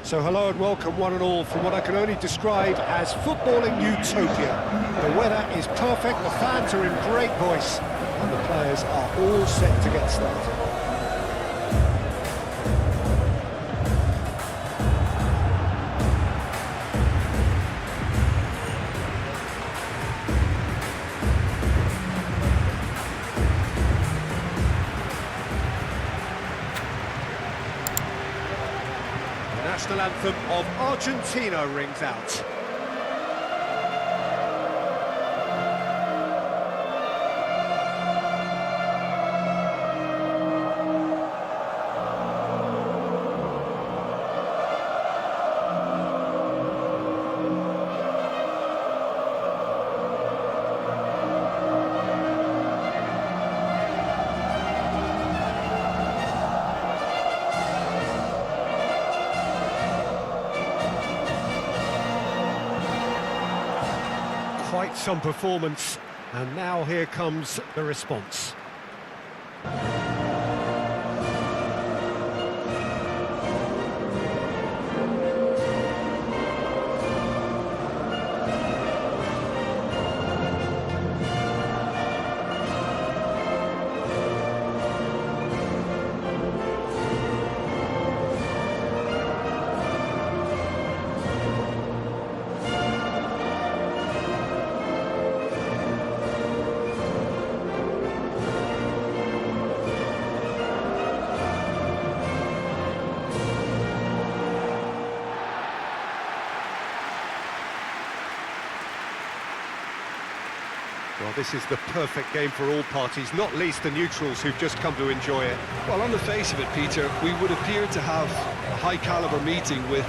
So hello and welcome one and all from what I can only describe as footballing utopia. The weather is perfect, the fans are in great voice, and the players are all set to get started. The national anthem of Argentina rings out. Quite some performance, and now here comes the response. Well, this is the perfect game for all parties, not least the neutrals who've just come to enjoy it. Well, on the face of it, Peter, we would appear to have a high-caliber meeting with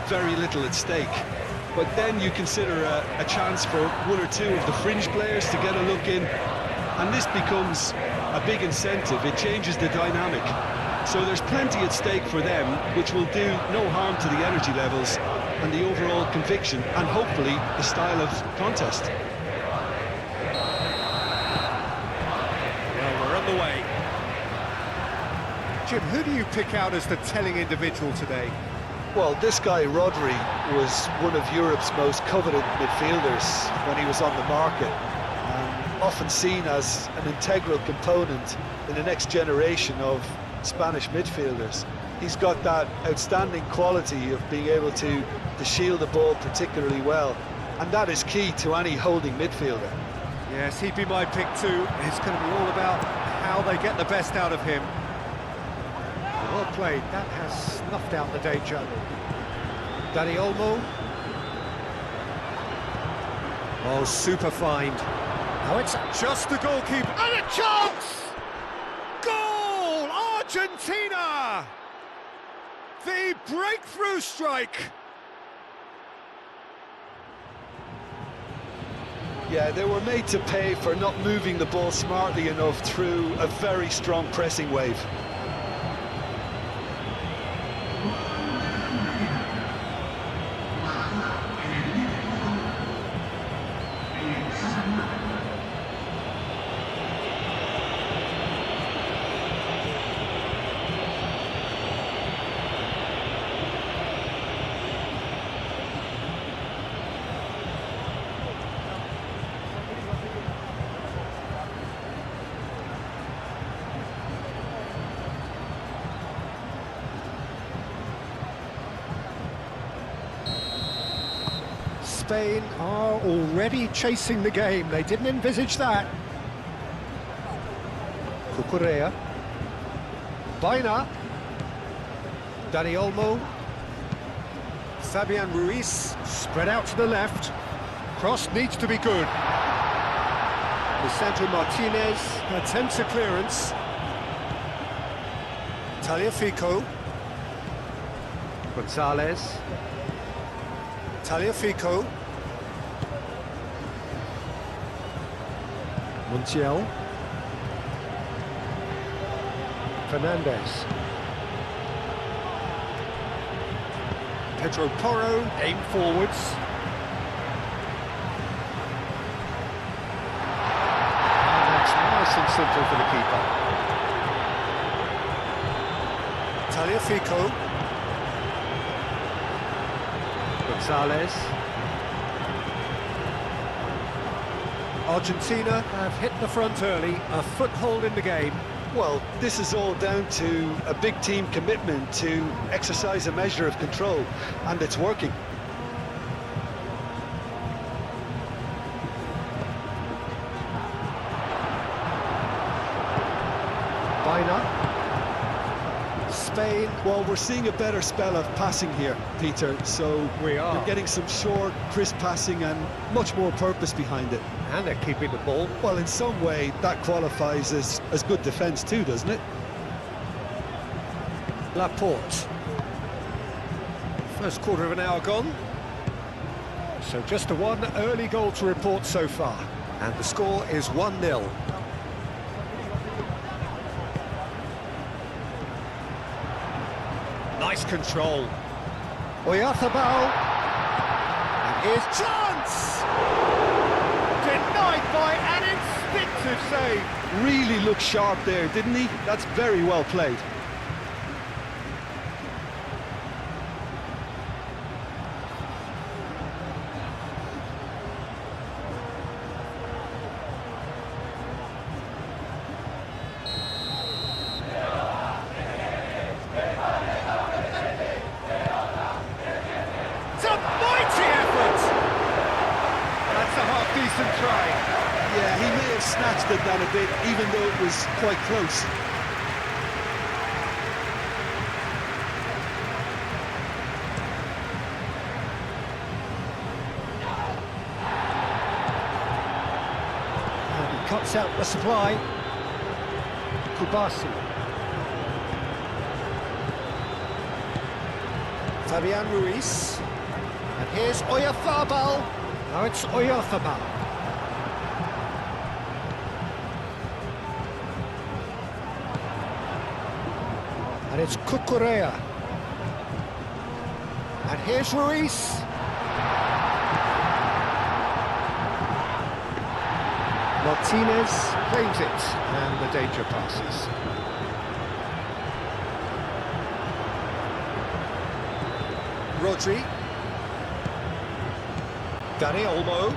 very little at stake. But then you consider a chance for one or two of the fringe players to get a look in, and this becomes a big incentive. It changes the dynamic. So there's plenty at stake for them, which will do no harm to the energy levels and the overall conviction, and hopefully the style of contest. The way. Jim, who do you pick out as the telling individual today? Well, this guy, Rodri, was one of Europe's most coveted midfielders when he was on the market, and often seen as an integral component in the next generation of Spanish midfielders. He's got that outstanding quality of being able to shield the ball particularly well, and that is key to any holding midfielder. Yes, he'd be my pick too. It's going to be all about how they get the best out of him. Well played, that has snuffed out the danger. Dani Olmo. Oh, super find. Now it's just the goalkeeper, and a chance! Goal! Argentina! The breakthrough strike! Yeah, they were made to pay for not moving the ball smartly enough through a very strong pressing wave. Spain are already chasing the game. They didn't envisage that. Cucurella. Baena. Dani Olmo. Fabian Ruiz. Spread out to the left. Cross needs to be good. Lisandro Martinez attempts a clearance. Tagliafico. Gonzalez. Tagliafico. Montiel. Fernandez. Pedro Porro, aim forwards. And that's nice and simple for the keeper. Tagliafico. Gonzalez. Argentina have hit the front early, a foothold in the game. Well, this is all down to a big team commitment to exercise a measure of control, and it's working. Spain. Well, we're seeing a better spell of passing here, Peter, so we're getting some short, crisp passing and much more purpose behind it. And they're keeping the ball. Well, in some way, that qualifies as good defence too, doesn't it? Laporte. First quarter of an hour gone. So just a one early goal to report so far. And the score is 1-0. Nice control. Oyarzabal. And here's chance! Denied by an instinctive save. Really looked sharp there, didn't he? That's very well played. Yeah, he may have snatched at that a bit, even though it was quite close. And he cuts out the supply. Kubasi. Fabian Ruiz. And here's Oyarzabal. Now it's Oyarzabal. And it's Cucurella. And here's Ruiz. Martinez claims it, and the danger passes. Rodri. Dani Olmo.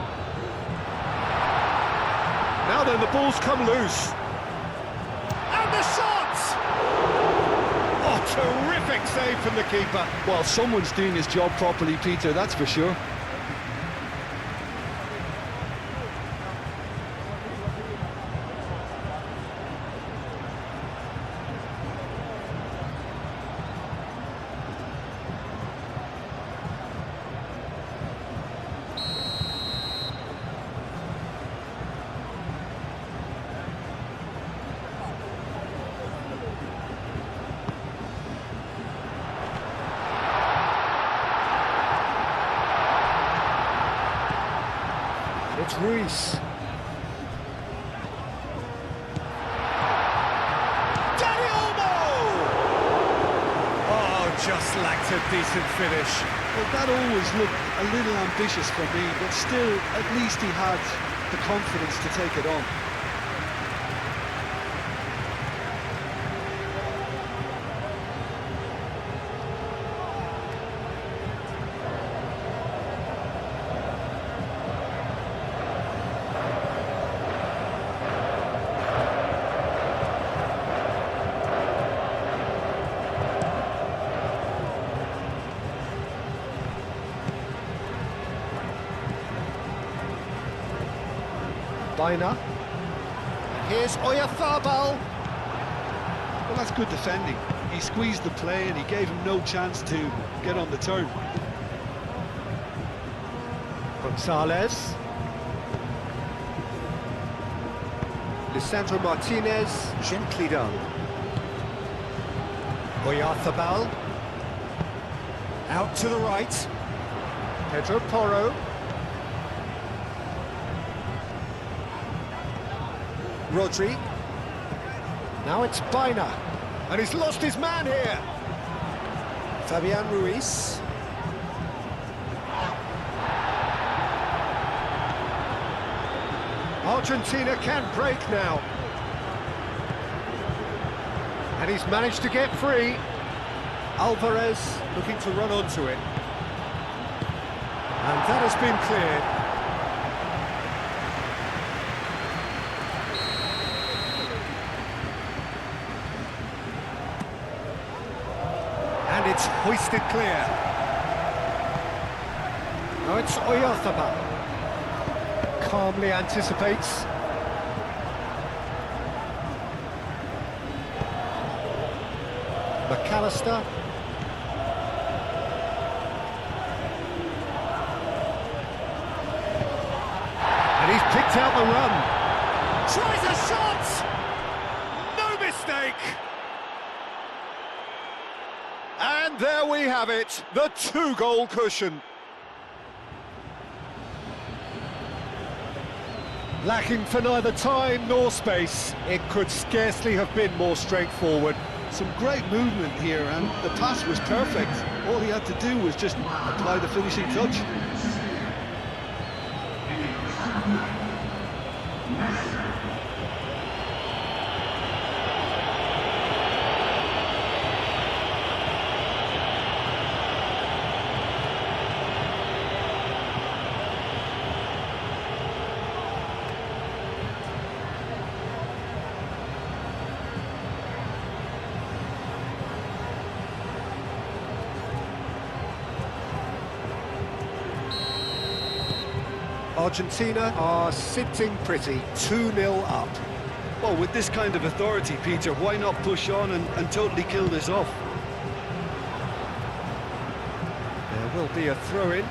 Now then, the ball's come loose. And the shot! Oh, terrific save from the keeper. Well, someone's doing his job properly, Peter, that's for sure. It's Ruiz. Dani Olmo! Oh, just lacked a decent finish. Well, that always looked a little ambitious for me, but still, at least he had the confidence to take it on. Baina. Here's Oyarzabal. Well, that's good defending. He squeezed the play and he gave him no chance to get on the turn. Gonzalez. Lisandro Martinez, gently done. Oyarzabal. Out to the right. Pedro Porro. Rodri. Now it's Baina. And he's lost his man here. Fabian Ruiz. Argentina can break now. And he's managed to get free. Alvarez looking to run onto it. And that has been cleared. And it's hoisted clear. Now it's Oyarthaba. Calmly anticipates. McAllister. And he's picked out the run. Tries a shot! No mistake! And there we have it, the 2-goal cushion. Lacking for neither time nor space, it could scarcely have been more straightforward. Some great movement here, and the pass was perfect. All he had to do was just apply the finishing touch. Argentina are sitting pretty, 2-0 up. Well, with this kind of authority, Peter, why not push on and totally kill this off? There will be a throw-in.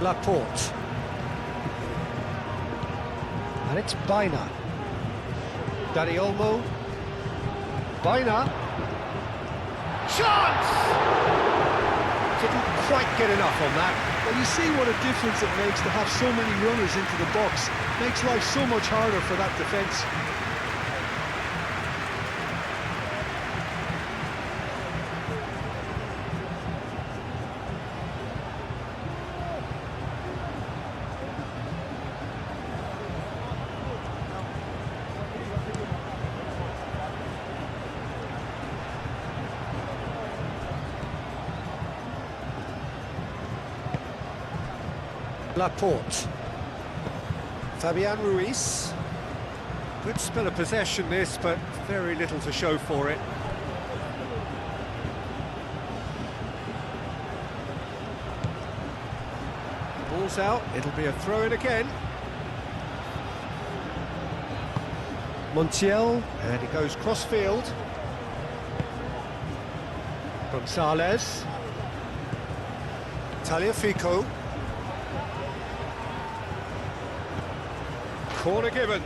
Laporte. And it's Baina. Dani Olmo. Baina. Chance! Didn't quite get enough on that. Well, you see what a difference it makes to have so many runners into the box. Makes life so much harder for that defence. Laporte. Fabian Ruiz. Good spell of possession this, but very little to show for it. Ball's out, it'll be a throw-in again. Montiel, and he goes cross-field. Gonzalez. Tagliafico. Corner given.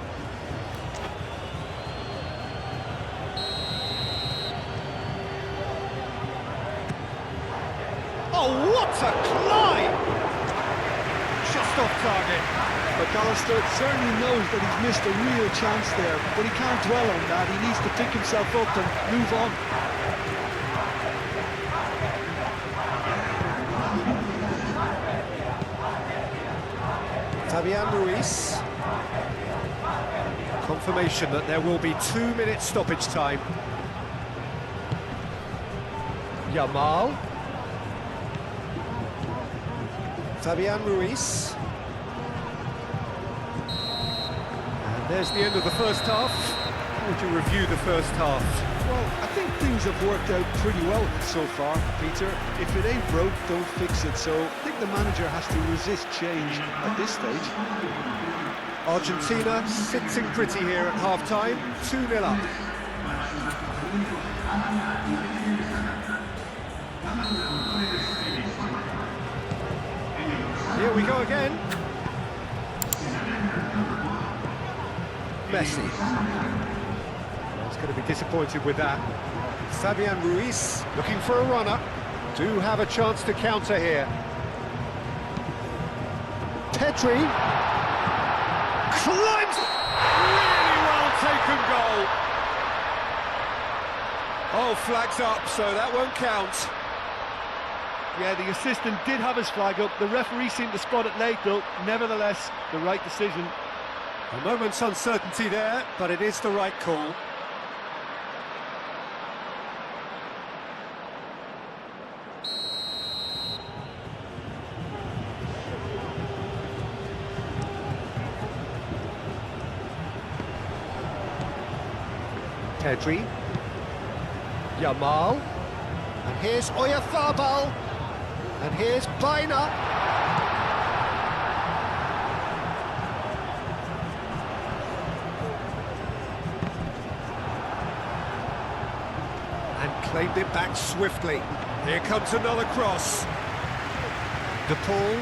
Oh, what a climb! Just off target. McAllister certainly knows that he's missed a real chance there, but he can't dwell on that. He needs to pick himself up and move on. Fabian Ruiz. Confirmation that there will be 2-minute stoppage time. Yamal. Fabian Ruiz. And there's the end of the first half. How would you review the first half? Well, I think things have worked out pretty well so far, Peter. If it ain't broke, don't fix it. So I think the manager has to resist change at this stage. Argentina sitting pretty here at half-time, 2-0 up. Here we go again. Messi. He's going to be disappointed with that. Fabian Ruiz looking for a runner. Do have a chance to counter here. Pedri. Climbs! Really well taken goal. Oh, flags up, so that won't count. Yeah, the assistant did have his flag up. The referee seemed to spot it late, though. Nevertheless, the right decision. A moment's uncertainty there, but it is the right call. Pedri. Yamal. And here's Oyarzabal. And here's Baina. And claimed it back swiftly. Here comes another cross. De Paul.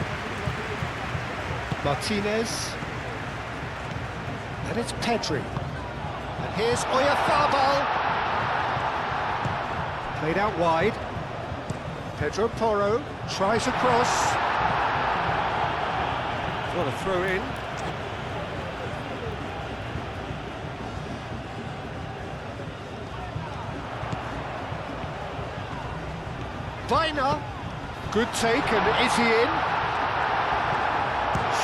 Martinez. And it's Pedri. And here's Oyarzabal. Played out wide. Pedro Porro tries a cross. What a throw in. Baina. Good take, and is he in?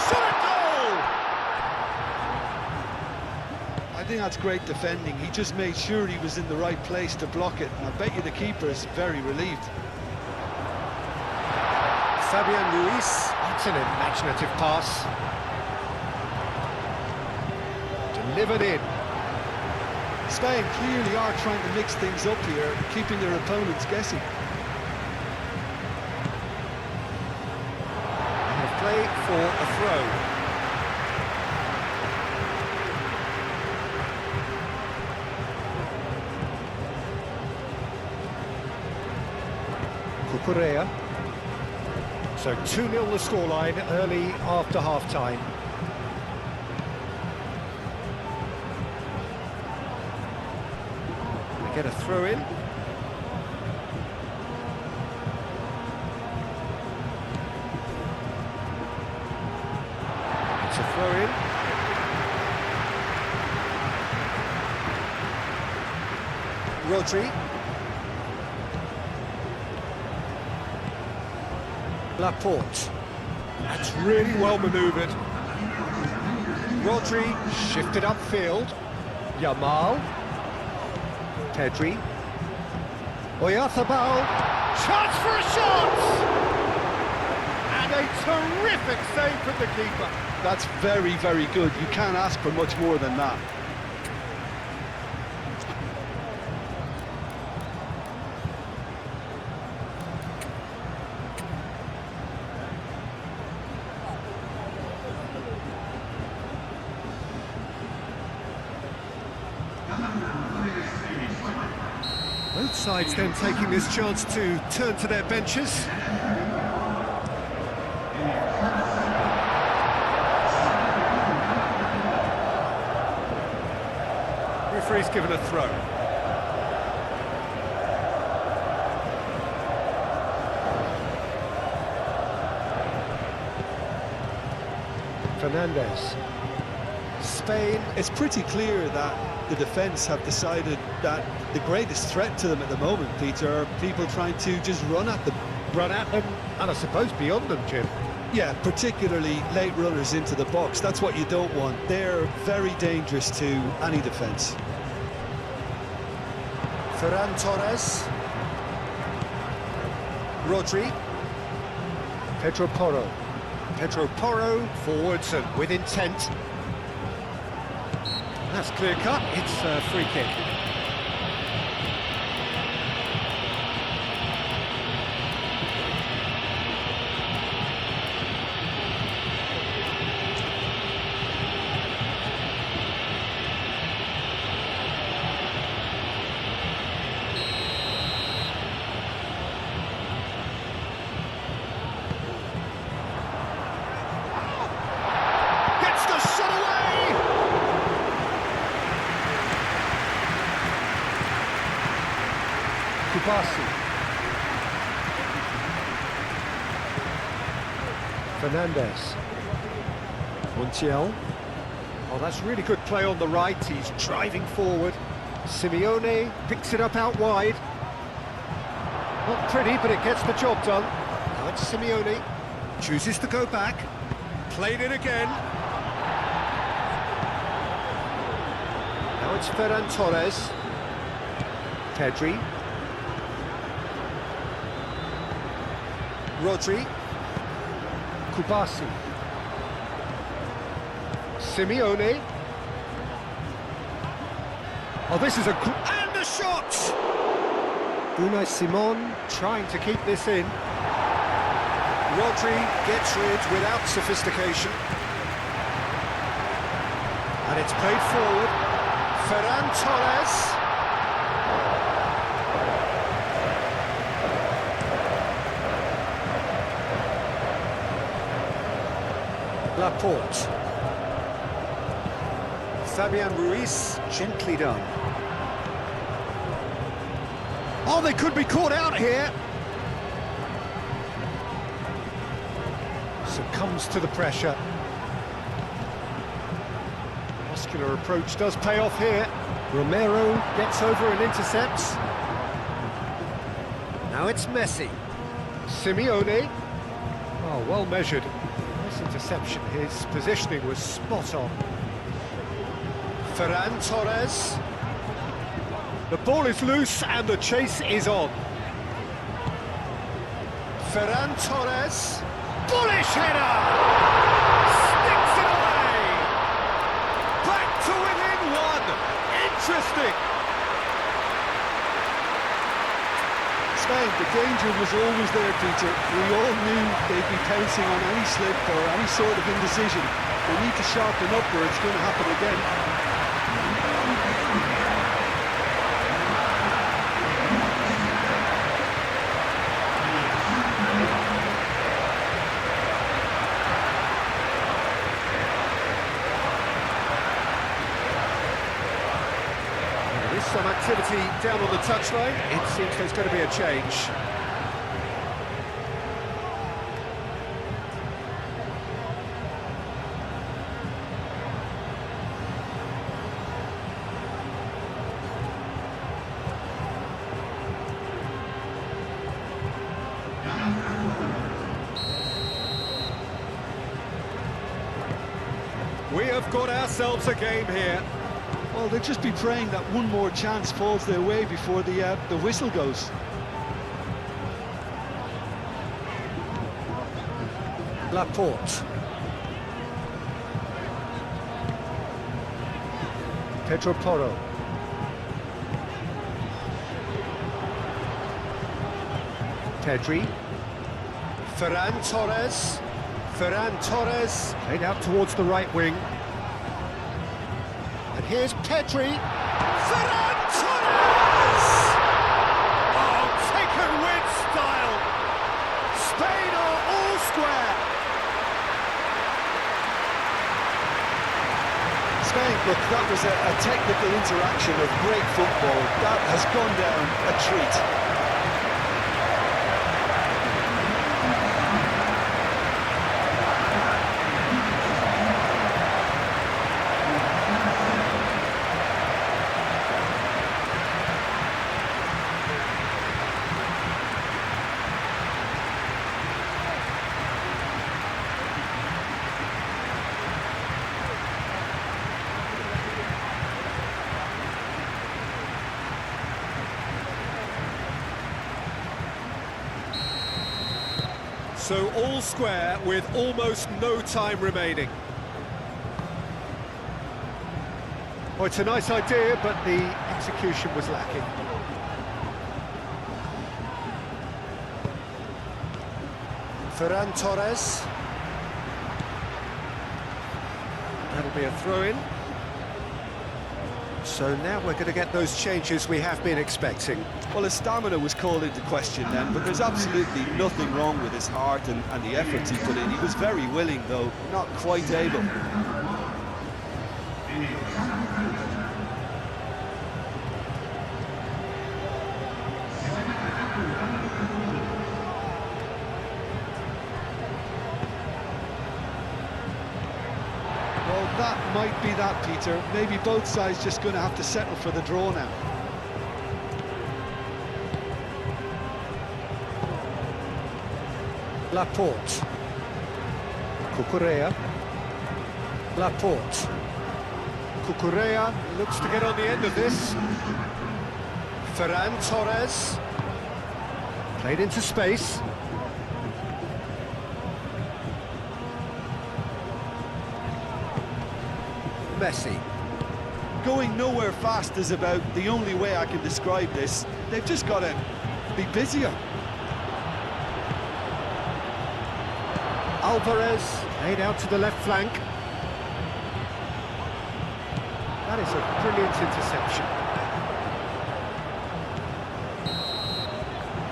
Shot goal! I think that's great defending. He just made sure he was in the right place to block it. And I bet you the keeper is very relieved. Fabian Luis, that's an imaginative pass. Delivered in. Spain clearly are trying to mix things up here, keeping their opponents guessing. Play for a throw. Cucurella. So 2-0 the scoreline early after half-time. We get a throw in. It's a throw in. Rodri. Laporte. That's really well manoeuvred. Rodri shifted upfield. Yamal. Pedri. Oyarzabal. Chance for a shot! And a terrific save from the keeper. That's very, very good. You can't ask for much more than that. Both sides then taking this chance to turn to their benches. Referee's given a throw. Fernandez. Spain. It's pretty clear that the defence have decided that the greatest threat to them at the moment, Peter, are people trying to just run at them. Run at them, and I suppose beyond them, Jim. Yeah, particularly late runners into the box. That's what you don't want. They're very dangerous to any defence. Ferran Torres. Rodri. Pedro Porro. Pedro Porro forwards and with intent. That's clear cut. It's a free kick. Fernandez. Montiel. Oh, that's really good play on the right. He's driving forward. Simeone picks it up out wide. Not pretty, but it gets the job done. Now it's Simeone. Chooses to go back. Played it again. Now it's Ferran Torres. Pedri. Rodri. Kubasi. Simeone. Oh, this is and the shot! Unai Simon trying to keep this in. Rodri gets rid without sophistication. And it's played forward. Ferran Torres. Laporte. Fabian Ruiz, gently done. Oh, they could be caught out here. Succumbs to the pressure. Muscular approach does pay off here. Romero gets over and intercepts. Now it's Messi. Simeone. Oh, well measured. Nice interception. His positioning was spot on. Ferran Torres. The ball is loose and the chase is on. Ferran Torres. Bullish header! Sticks it away! Back to within one! Interesting! Spain, the danger was always there, Peter. We all knew they'd be pouncing on any slip or any sort of indecision. They need to sharpen up or it's going to happen again. Some activity down on the touchline. It seems there's going to be a change. We have got ourselves a game here. Well, they'll just be praying that one more chance falls their way before the whistle goes. Laporte. Pedro Porro. Pedri. Ferran Torres. Ferran Torres played out towards the right wing. And here's Pedri. Ferran Torres! Oh, taken with style. Spain are all square. Spain, look, that was a technical interaction of great football. That has gone down a treat. So all square with almost no time remaining. Well, it's a nice idea, but the execution was lacking. Ferran Torres. That'll be a throw-in. So now we're going to get those changes we have been expecting. Well, his stamina was called into question then, but there's absolutely nothing wrong with his heart and the efforts he put in. He was very willing, though, not quite able. That might be that, Peter. Maybe both sides just going to have to settle for the draw now. Laporte. Cucurella. Laporte. Cucurella looks to get on the end of this. Ferran Torres. Played into space. Messi. going nowhere fast is about the only way I can describe this. They've just got to be busier. Alvarez, laid out to the left flank. That is a brilliant interception.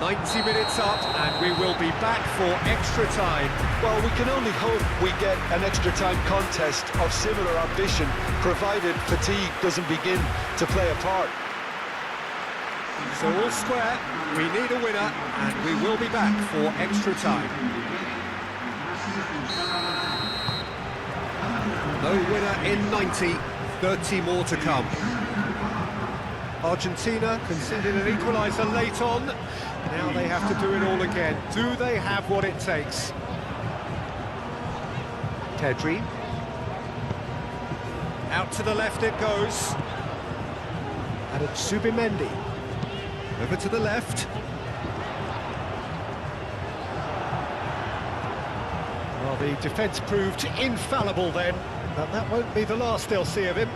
90 minutes up, and we will be back for extra time. Well, we can only hope we get an extra time contest of similar ambition, provided fatigue doesn't begin to play a part. So all square, we need a winner, and we will be back for extra time. No winner in 90, 30 more to come. Argentina conceded an equaliser late on. Now they have to do it all again. Do they have what it takes? Pedri. Out to the left it goes. And it's Subimendi. Over to the left. Well, the defence proved infallible then, but that won't be the last they'll see of him.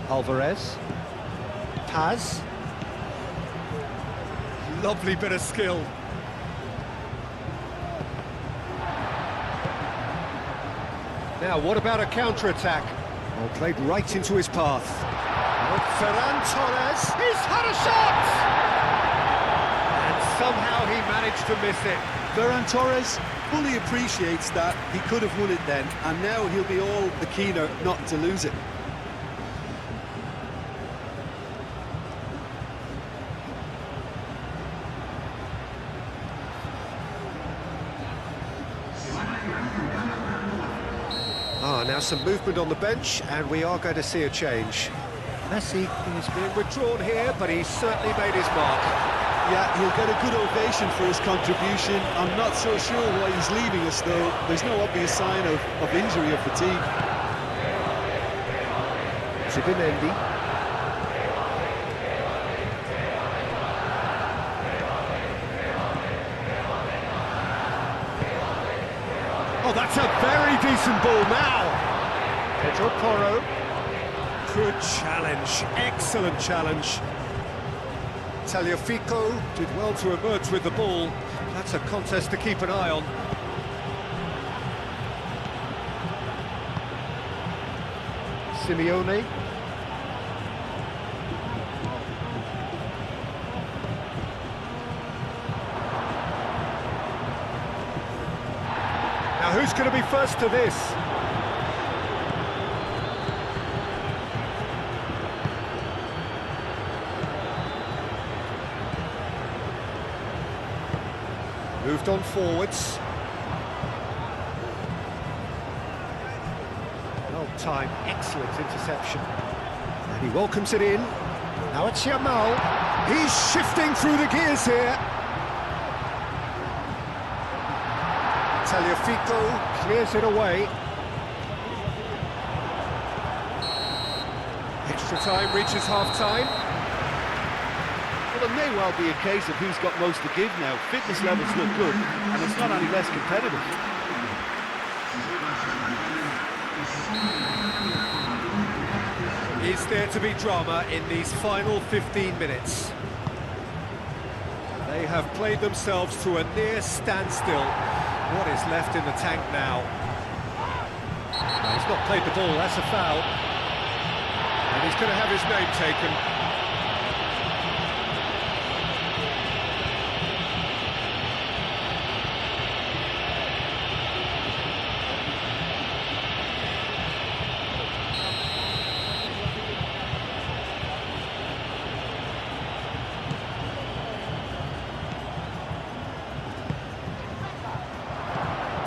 Alvarez. Paz. Lovely bit of skill. Now, what about a counter-attack? Well, played right into his path. Ferran Torres, he's had a shot! And somehow he managed to miss it. Ferran Torres fully appreciates that he could have won it then, and now he'll be all the keener not to lose it. Now some movement on the bench, and we are going to see a change. Messi is being withdrawn here, but he's certainly made his mark. Yeah, he'll get a good ovation for his contribution. I'm not so sure why he's leaving us, though. There's no obvious sign of injury or fatigue. Subimendi. Oh, that's a very decent ball now. Pedro Porro. Good challenge, excellent challenge. Tagliafico did well to emerge with the ball. That's a contest to keep an eye on. Simeone. Now who's going to be first to this? Moved on forwards. Well timed, excellent interception. And he welcomes it in. Now it's Yamal. He's shifting through the gears here. Tagliafico clears it away. Extra time reaches half-time. Well, it may well be a case of who's got most to give now. Fitness levels look good, and it's not any less competitive. Is there to be drama in these final 15 minutes? They have played themselves to a near standstill. What is left in the tank now? No, he's not played the ball, that's a foul. And he's going to have his name taken.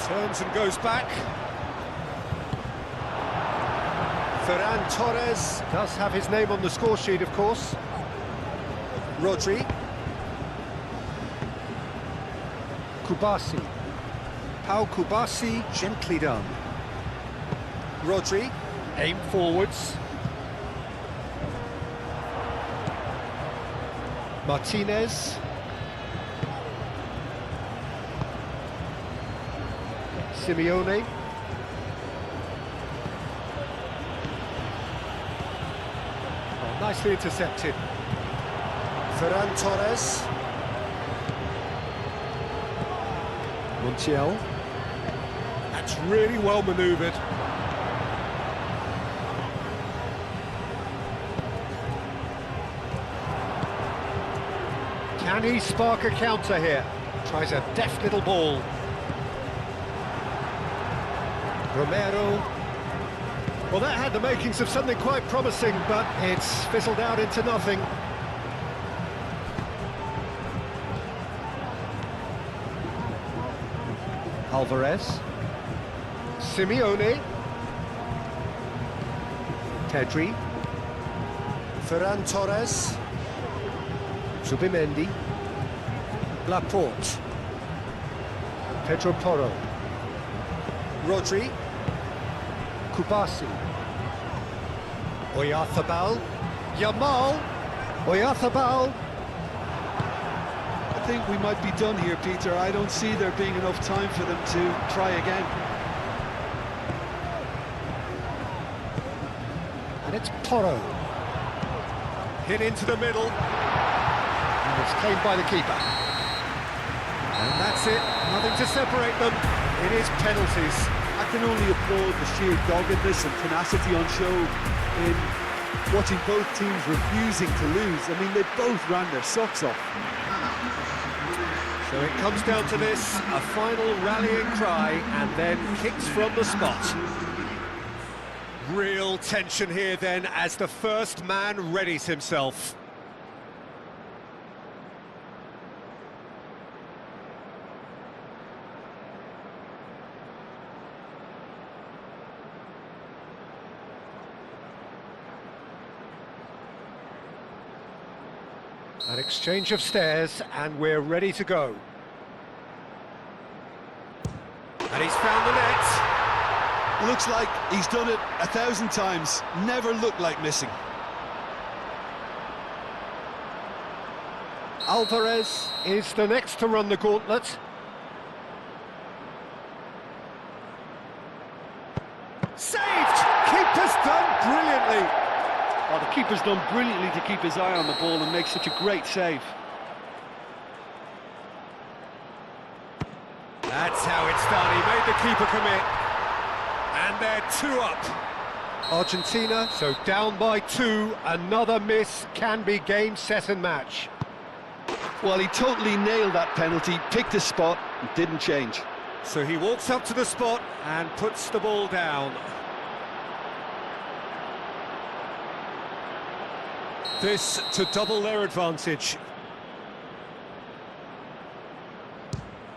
Turns and goes back. Ferran Torres does have his name on the score sheet, of course. Rodri. Kubasi. Pau Kubasi, gently done. Rodri, aim forwards. Martinez. Simeone. Nicely intercepted. Ferran Torres. Montiel. That's really well manoeuvred. Can he spark a counter here? Tries a deft little ball. Romero. Well, that had the makings of something quite promising, but it's fizzled out into nothing. Alvarez. Simeone. Pedri. Ferran Torres. Zubimendi. Laporte. Pedro Porro. Rodri. Kubasi. Oyarzabal. Yamal. Oyarzabal. I think we might be done here, Peter. I don't see there being enough time for them to try again. And it's Porro. Hit into the middle. And it's claimed by the keeper. And that's it. Nothing to separate them. It is penalties. I can only applaud the sheer doggedness and tenacity on show in watching both teams refusing to lose. I mean, they both ran their socks off. So it comes down to this, a final rallying cry, and then kicks from the spot. Real tension here then, as the first man readies himself. An exchange of stares, and we're ready to go. And he's found the net. Looks like he's done it 1,000 times. Never looked like missing. Alvarez is the next to run the gauntlet. Saved! Keeper's done brilliantly. Oh, the keeper's done brilliantly to keep his eye on the ball and make such a great save. That's how it's done. He made the keeper commit. And they're 2 up. Argentina, so down by 2. Another miss can be game, set and match. Well, he totally nailed that penalty, picked a spot, and didn't change. So he walks up to the spot and puts the ball down. This to double their advantage.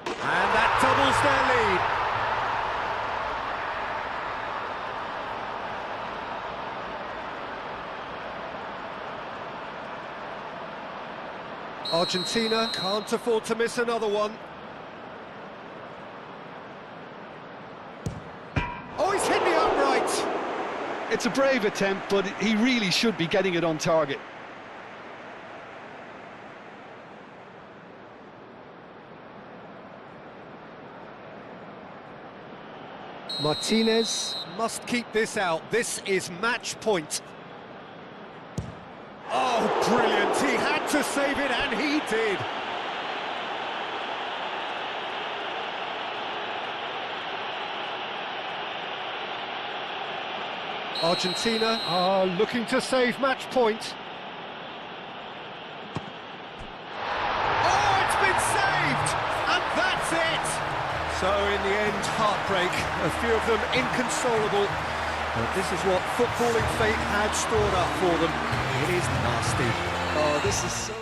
And that doubles their lead. Argentina can't afford to miss another one. Oh, he's hit the upright! It's a brave attempt, but he really should be getting it on target. Martinez must keep this out. This is match point. Oh, brilliant. He had to save it, and he did. Argentina are looking to save match point. Oh, it's been saved! And that's it! So, in the end, heartbreak. A few of them inconsolable. But this is what footballing fate had stored up for them. It is nasty. Oh, this is so...